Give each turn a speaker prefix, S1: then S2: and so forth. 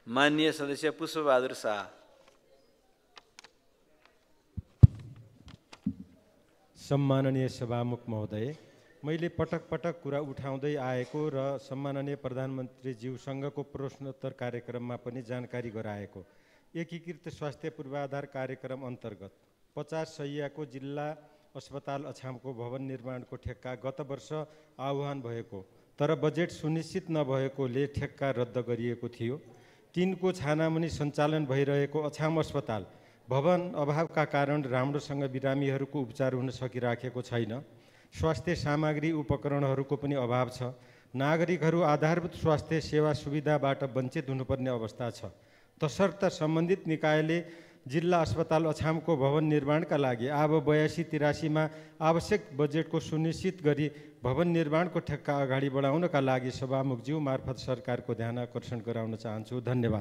S1: माननीय सदस्य पुष्पबहादुर शाह।
S2: सम्माननीय सभामुख महोदय, मैले पटक पटक कुरा उठाउँदै आएको र सम्माननीय प्रधानमन्त्रीज्यूसँगको प्रश्नोत्तर कार्यक्रममा पनि जानकारी गराएको एकीकृत स्वास्थ्य पूर्वाधार कार्यक्रम अन्तर्गत 50 शैय्याको जिल्ला अस्पताल अछामको भवन निर्माणको ठेक्का गत वर्ष आह्वान भएको तर बजेट सुनिश्चित नभएकोले ठेक्का रद्द गरिएको थियो। तिनको छानामुनि सञ्चालन भइरहेको अछाम अस्पताल भवन अभावका कारण राम्रोसँग बिरामीहरूको उपचार हुन सकिराखेको छैन। स्वास्थ्य सामग्री उपकरणहरूको पनि अभाव छ। नागरिकहरू आधारभूत स्वास्थ्य सेवा सुविधाबाट वञ्चित हुनुपर्ने अवस्था छ। तसर्थ सम्बन्धित निकायले जिल्ला अस्पताल अछामको भवन निर्माणका लागि अब 82-83मा आवश्यक बजेटको सुनिश्चित गरी भवन निर्माणको ठेक्का अगाडि बढाउनका लागि सभामुखज्यू मार्फत सरकारको ध्यान आकर्षण गराउन चाहन्छु। धन्यवाद।